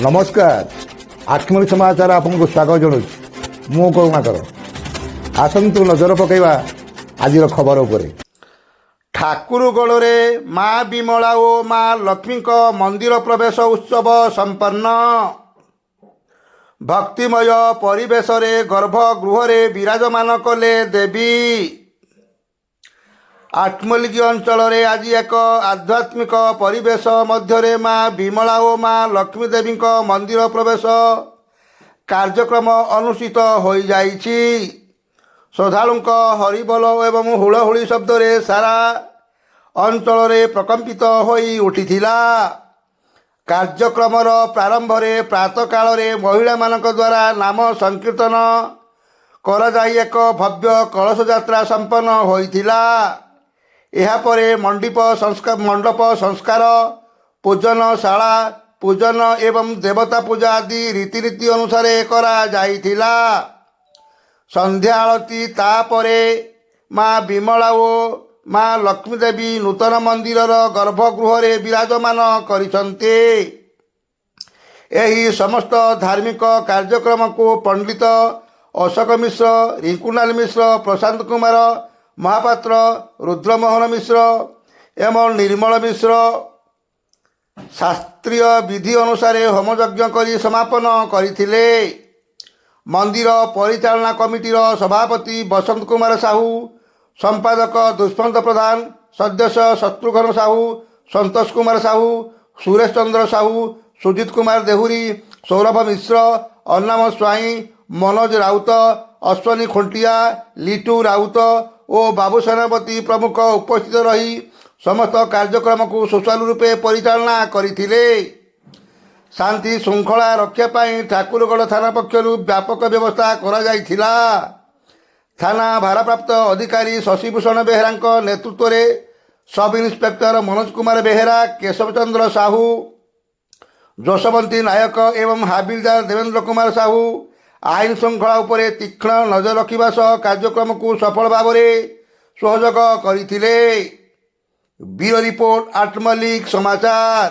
नमस्कार आठमली समाचार आपको स्वागत जनाऊँ मु करुणाकर आसतु नजर पकईवा आज खबर उपर ଠାକୁରଗଡ଼ରେ ମା ବିମଳା ଓ ମା ଲକ୍ଷ୍ମୀଙ୍କ ମନ୍ଦିର ପ୍ରବେଶ ଉତ୍ସବ ସମ୍ପନ୍ନ। ଭକ୍ତିମୟ ପରିବେଶରେ ଗର୍ଭଗୃହରେ ବିରାଜମାନ କଲେ ଦେବୀ। ଆଠମଲ୍ଲିକ ଅଞ୍ଚଳରେ ଆଜି ଏକ ଆଧ୍ୟାତ୍ମିକ ପରିବେଶ ମଧ୍ୟରେ ମା ବିମଳା ଓ ମା ଲକ୍ଷ୍ମୀ ଦେବୀଙ୍କ ମନ୍ଦିର ପ୍ରବେଶ କାର୍ଯ୍ୟକ୍ରମ ଅନୁଷ୍ଠିତ ହୋଇଯାଇଛି। ଶ୍ରଦ୍ଧାଳୁଙ୍କ ହରିବୋଲ ଏବଂ ହୁଳହୁଳି ଶବ୍ଦରେ ସାରା ଅଞ୍ଚଳରେ ପ୍ରକମ୍ପିତ ହୋଇ ଉଠିଥିଲା। କାର୍ଯ୍ୟକ୍ରମର ପ୍ରାରମ୍ଭରେ ପ୍ରାତଃକାଳରେ ମହିଳାମାନଙ୍କ ଦ୍ୱାରା ନାମ ସଂକୀର୍ତ୍ତନ କରାଯାଇ ଏକ ଭବ୍ୟ କଳସ ଯାତ୍ରା ସମ୍ପନ୍ନ ହୋଇଥିଲା। ଏହାପରେ ମଣ୍ଡପ ସଂସ୍କାର, ପୂଜନଶାଳା ପୂଜନ ଏବଂ ଦେବତା ପୂଜା ଆଦି ରୀତିନୀତି ଅନୁସାରେ କରାଯାଇଥିଲା। ସନ୍ଧ୍ୟା ଆଳତି ତାପରେ ମା ବିମଳା ଓ ମା ଲକ୍ଷ୍ମୀ ଦେବୀ ନୂତନ ମନ୍ଦିରର ଗର୍ଭଗୃହରେ ବିରାଜମାନ କରିଛନ୍ତି। ଏହି ସମସ୍ତ ଧାର୍ମିକ କାର୍ଯ୍ୟକ୍ରମକୁ ପଣ୍ଡିତ ଅଶୋକ ମିଶ୍ର, ରିଙ୍କୁନାଲ ମିଶ୍ର, ପ୍ରଶାନ୍ତ କୁମାର ମହାପାତ୍ର, ରୁଦ୍ରମୋହନ ମିଶ୍ର ଏବଂ ନିର୍ମଳ ମିଶ୍ର ଶାସ୍ତ୍ରୀୟ ବିଧି ଅନୁସାରେ ହୋମଯଜ୍ଞ କରି ସମାପନ କରିଥିଲେ। ମନ୍ଦିର ପରିଚାଳନା କମିଟିର ସଭାପତି ବସନ୍ତ କୁମାର ସାହୁ, ସମ୍ପାଦକ ଦୁଷ୍ମନ୍ତ ପ୍ରଧାନ, ସଦସ୍ୟ ଶତ୍ରୁଘ୍ନ ସାହୁ, ସନ୍ତୋଷ କୁମାର ସାହୁ, ସୁରେଶ ଚନ୍ଦ୍ର ସାହୁ, ସୁଜିତ କୁମାର ଦେହୁରୀ, ସୌରଭ ମିଶ୍ର, ଅର୍ଣ୍ଣବ ସ୍ୱାଇଁ, ମନୋଜ ରାଉତ, ଅଶ୍ୱନୀ ଖୁଣ୍ଟିଆ, ଲିଟୁ ରାଉତ ଓ ବାବୁ ସେନାପତି ପ୍ରମୁଖ ଉପସ୍ଥିତ ରହି ସମସ୍ତ କାର୍ଯ୍ୟକ୍ରମକୁ ସୁଚାରୁ ରୂପେ ପରିଚାଳନା କରିଥିଲେ। ଶାନ୍ତି ଶୃଙ୍ଖଳା ରକ୍ଷା ପାଇଁ ଠାକୁରଗଡ଼ ଥାନା ପକ୍ଷରୁ ବ୍ୟାପକ ବ୍ୟବସ୍ଥା କରାଯାଇଥିଲା। ଥାନା ଭାରପ୍ରାପ୍ତ ଅଧିକାରୀ ଶଶିଭୂଷଣ ବେହେରାଙ୍କ ନେତୃତ୍ୱରେ ସବ୍ ଇନ୍ସପେକ୍ଟର ମନୋଜ କୁମାର ବେହେରା, କେଶବ ଚନ୍ଦ୍ର ସାହୁ, ଯଶବନ୍ତୀ ନାୟକ ଏବଂ ହାବିଲଦାର ଦେବେନ୍ଦ୍ର କୁମାର ସାହୁ ଆଇନ ଶୃଙ୍ଖଳା ଉପରେ ତୀକ୍ଷ୍ଣ ନଜର ରଖିବା ସହ କାର୍ଯ୍ୟକ୍ରମକୁ ସଫଳ ଭାବରେ ସହଯୋଗ କରିଥିଲେ। ବ୍ୟୁରୋ ରିପୋର୍ଟ, ଆଠମଲ୍ଲିକ ସମାଚାର।